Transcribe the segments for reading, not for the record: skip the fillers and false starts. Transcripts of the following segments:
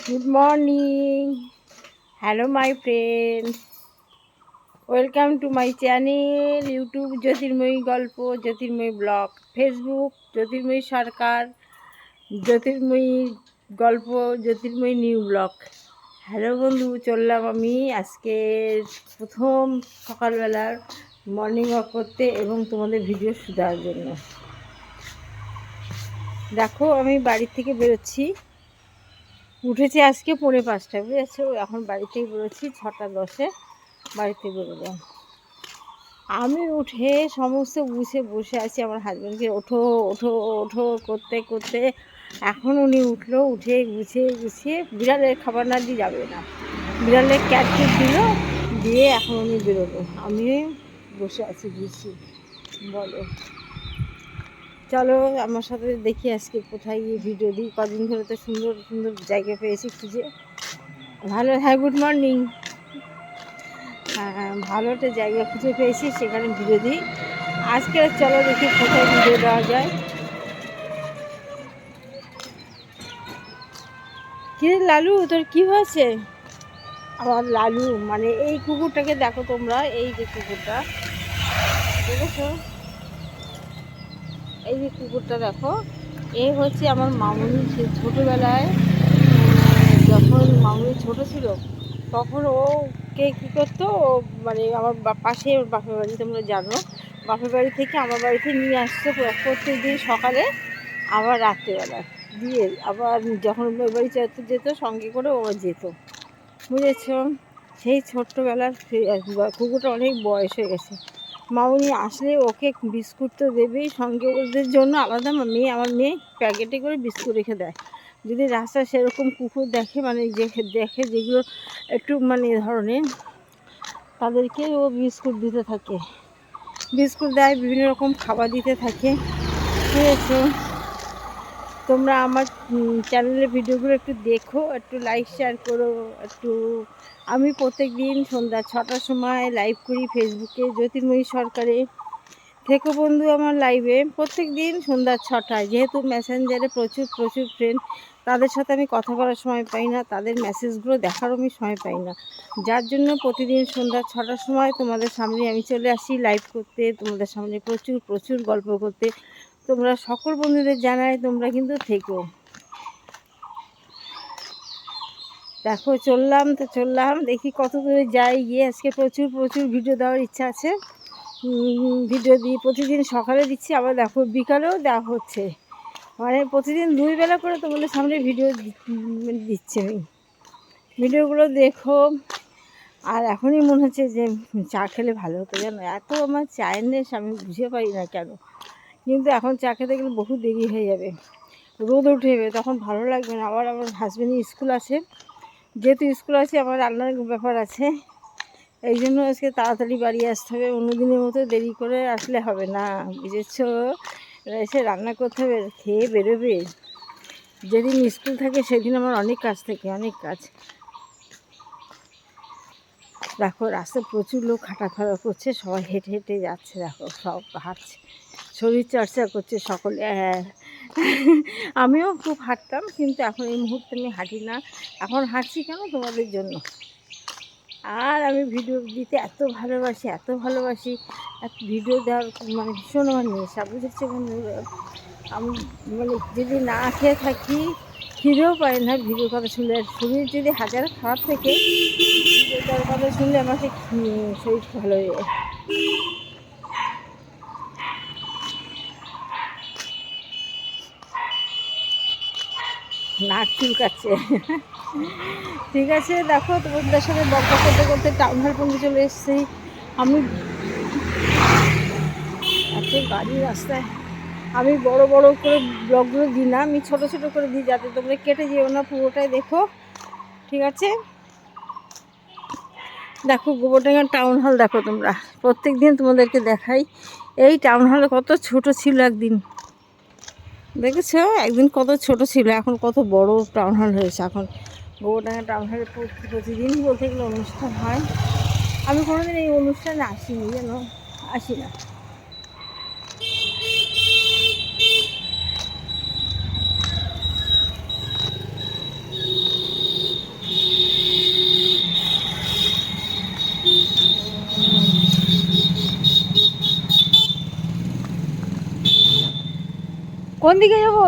Good morning. Hello my friend, welcome to my channel. YouTube Jyotirmoyee গল্প, Jyotirmoyee blog. Facebook জ্যোতির্ময়ী সরকার, জ্যোতির্ময়ী গল্প, জ্যোতির্ময়ী new blog. Hello বন্ধু, চললাম আমি আজকে প্রথম সকালবেলার মর্নিং ওয়াক করতে এবং তোমাদের ভিডিও দেওয়ার জন্য। দেখো আমি বাড়ির থেকে বেরোচ্ছি, উঠেছি আজকে 4:45, বুঝেছো? এখন বাড়ি থেকে বেরোচ্ছি 6:10 বাড়িতে বেরোবো। আমি উঠে সমস্ত গুছিয়ে বসে আছি, আমার হাজব্যান্ডকে ওঠো ওঠো ওঠো করতে করতে এখন উনি উঠলো। উঠে গুছিয়ে বিড়ালের খাবার না দিয়ে যাবে না, বিড়ালের ক্যাট ফুড দিল, দিয়ে এখন উনি বেরোলো। আমি বসে আছি বুঝছি। বলো, চলো আমার সাথে দেখি আজকে কোথায় গিয়ে ভিডিও দিই। কদিন ধরে তো সুন্দর সুন্দর জায়গা পেয়েছি খুঁজে, ভালো। হ্যাঁ, গুড মর্নিং। হ্যাঁ, ভালো একটা জায়গা খুঁজে পেয়েছি, সেখানে ভিডিও দিই আজকে। চলো দেখি কোথায় ভিডিও দেওয়া যায়। কি রে লালু, তোর কি হয়েছে? আমার লালু মানে এই কুকুরটাকে দেখো তোমরা, এই যে কুকুরটা দেখেছো, এই যে কুকুরটা দেখো, এই হচ্ছে আমার মামুনি। সে ছোটোবেলায় যখন মামুনি ছোট ছিল তখন ওকে কী করতো, মানে আমার পাশে বাপের বাড়ি, তোমরা জানো, বাপের বাড়ি থেকে আমার বাড়িতে নিয়ে আসতো প্রত্যেক দিন সকালে, আবার রাত্রেবেলা দিয়ে আবার যখন ওই বাড়ি যেত সঙ্গে করে ও যেত, বুঝেছ? সেই ছোট্টবেলার কুকুরটা অনেক বয়স হয়ে গেছে। মামুনি আসলে ওকে বিস্কুট তো দেবেই, সঙ্গে ওদের জন্য আলাদা আমার মেয়ে প্যাকেটে করে বিস্কুট রেখে দেয়। যদি রাস্তায় সেরকম কুকুর দেখে, মানে দেখে যেগুলো একটু মানে ধরনের, তাদেরকে ও বিস্কুট দিতে থাকে, বিস্কুট দেয়, বিভিন্ন রকম খাবার দিতে থাকে, বুঝেছো? তোমরা আমার চ্যানেলের ভিডিওগুলো একটু দেখো, একটু লাইক শেয়ার করো একটু। আমি প্রত্যেক দিন সন্ধ্যা 6টার সময় লাইভ করি ফেসবুকে, জ্যোতির্ময়ী সরকারে। থেকো বন্ধু আমার লাইভে প্রত্যেক দিন সন্ধ্যা 6টায়। যেহেতু মেসেঞ্জারে প্রচুর প্রচুর ফ্রেন্ড, তাদের সাথে আমি কথা বলার সময় পাই না, তাদের মেসেজগুলো দেখারও আমি সময় পাই না, যার জন্য প্রতিদিন সন্ধ্যা 6টার সময় তোমাদের সামনে আমি চলে আসি লাইভ করতে, তোমাদের সামনে প্রচুর প্রচুর গল্প করতে। তোমরা সকল বন্ধুদের জানাই তোমরা কিন্তু থেকো। দেখো চললাম দেখি কত দূরে যাই। গিয়ে আজকে প্রচুর প্রচুর ভিডিও দেওয়ার ইচ্ছা আছে। ভিডিও দিই প্রতিদিন, সকালে দিচ্ছি, আবার দেখো বিকালেও দেওয়া হচ্ছে, মানে প্রতিদিন 2 বেলা করে তোমাদের সামনে ভিডিও দিচ্ছি আমি। ভিডিওগুলো দেখো। আর এখনই মনে হচ্ছে যে চা খেলে ভালো হতো, জানো? এত আমার চায়ের নেশা, আমি বুঝে পারি না কেন, কিন্তু এখন চা খেতে গেলে বহু দেরি হয়ে যাবে, রোদ উঠে যাবে, তখন ভালো লাগবে না। আবার আমার হাজব্যান্ডের স্কুল আছে, যেহেতু স্কুল আছে আমার রান্নার ব্যাপার আছে, এই জন্য আজকে তাড়াতাড়ি বাড়ি আসতে হবে। অন্যদিনের মতো দেরি করে আসলে হবে না, বুঝেছ? এসে রান্না করতে হবে, খেয়ে বেরোবে। যেদিন স্কুল থাকে সেদিন আমার অনেক কাজ থাকে, অনেক কাজ। দেখো রাস্তায় প্রচুর লোক হাঁটাফেরা করছে, সবাই হেঁটে হেঁটে যাচ্ছে, দেখো সব হাঁটছে, শরীর চর্চা করছে সকলে। আমিও খুব হাঁটতাম, কিন্তু এখন এই মুহূর্তে আমি হাঁটি না। এখন হাঁটছি কেন? তোমাদের জন্য। আর আমি ভিডিও দিতে এত ভালোবাসি, ভিডিও দেওয়ার মানে ভীষণ আমার নেশা, বুঝেছে বন্ধুরা? আমি মানে যদি না খেয়ে থাকি, খিদেও পায় না ভিডিওর কথা শুনলে। শরীর যদি হাজার খারাপ থেকে ভিডিওটার কথা শুনলে আমাকে শরীর ভালো হয়ে যায়। নাক চুলকাচ্ছে। ঠিক আছে, দেখো তোমাদের সাথে বকা করতে করতে টাউন হল পর্যন্ত চলে এসেছি আমি। এত গাড়ি রাস্তায়, আমি বড় বড় করে ব্লগগুলো দিই না, আমি ছোট ছোট করে দিই, যাতে তোমরা কেটে যেও না, পুরোটাই দেখো, ঠিক আছে? দেখো গোবরডাঙ্গা টাউন হল, দেখো তোমরা, প্রত্যেক দিন তোমাদেরকে দেখাই। এই টাউন হল কত ছোট ছিল একদিন, দেখেছো? একদিন কত ছোট ছিল, এখন কত বড় টাউন হল হয়েছে। এখন গোবরডাঙ্গা টাউন হলে প্রতিদিন বলতে গেলে অনুষ্ঠান হয়। আমি কোনোদিন এই অনুষ্ঠানে আসিনি, যেন আসি না। কোন দিকে যাবো?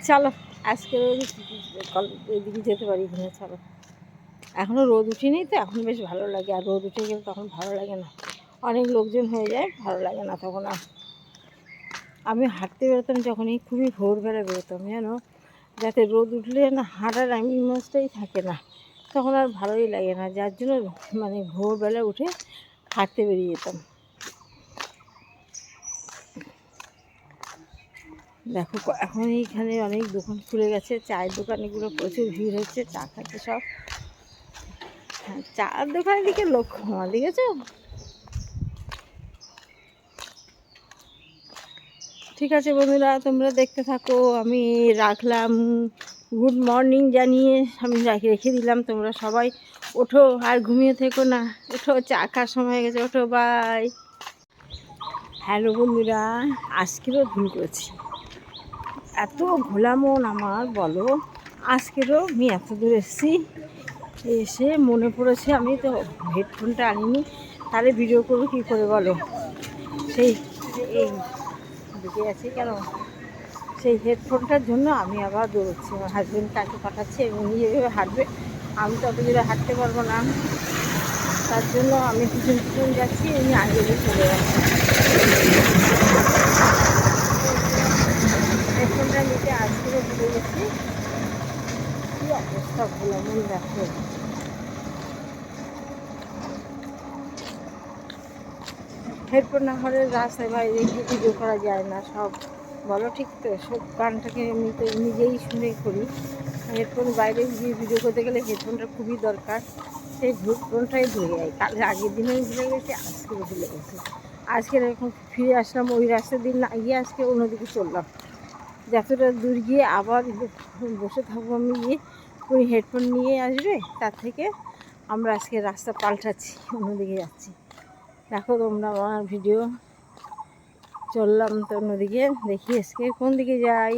চলো আজকে এদিকে যেতে পারি কিনা, চলো। এখনও রোদ উঠেনি তো, এখন বেশ ভালো লাগে। আর রোদ উঠে গেলে তখন ভালো লাগে না, অনেক লোকজন হয়ে যায়, ভালো লাগে না তখন। আর আমি হাঁটতে বেরোতাম যখনই, খুবই ভোরবেলা বেরোতাম যেন, যাতে রোদ উঠলে না হাঁটার ইমোজটাই থাকে না, তখন আর ভালোই লাগে না। যার জন্য মানে ভোরবেলা উঠে হাঁটতে বেরিয়ে যেতাম। দেখো এখন এইখানে অনেক দোকান খুলে গেছে, চায়ের দোকানগুলো প্রচুর ভিড় হচ্ছে, চা খাচ্ছে সব। হ্যাঁ, চার দোকানের দিকে লোক কমা, দেখেছো? ঠিক আছে বন্ধুরা, তোমরা দেখতে থাকো, আমি রাখলাম। গুড মর্নিং জানিয়ে আমি রেখে দিলাম। তোমরা সবাই ওঠো, আর ঘুমিয়ে থেকো না, ওঠো, চা খাওয়ার সময় হয়ে গেছে, ওঠো, বাই। হ্যালো বন্ধুরা, আজকেরও ভুল করেছি, এত ঘোলা মন আমার, বলো। আজকেরও আমি এত দূর এসেছি, এসে মনে পড়েছে আমি তো হেডফোনটা আনিনি, তাহলে ভিডিও করবো কী করে বলো। সেই এই দিকে আছি কেন, সেই হেডফোনটার জন্য আমি আবার দৌড়চ্ছি। আমার হাজব্যান্ড কাকে পাঠাচ্ছে, উনি যেভাবে হাঁটবে আমি তো অত দূরে হাঁটতে পারবো না, তার জন্য আমি পিছন পিছন যাচ্ছি, উনি আগে চলে যাচ্ছে। হেডফোনটা নিতে আজকেও ভুলে গেছি, কী অবস্থা ভোলা মন, দেখো। হেডফোন না হলে রাস্তায় বাইরে গিয়ে ভিডিও করা যায় না, সব বলো ঠিক তো। সব গানটাকে আমি তো নিজেই শুনে করি, হেডফোন বাইরে গিয়ে ভিডিও করতে গেলে হেডফোনটা খুবই দরকার। সেই হেডফোনটাই ভুলে যাই, কাল আগের দিনে আমি ভুলে গেছি, আজকেও ভুলে গেছি। আজকে এখন ফিরে আসলাম ওই রাস্তার দিন না গিয়ে, আজকে অন্যদিকে চললাম। যতটা দূর গিয়ে আবার বসে থাকবো আমি, গিয়ে ওই হেডফোন নিয়ে আসবে, তার থেকে আমরা আজকে রাস্তা পাল্টাচ্ছি, অন্যদিকে যাচ্ছি। দেখো তোমরা আমার ভিডিও, চললাম তো অন্যদিকে, দেখি আজকে কোন দিকে যাই।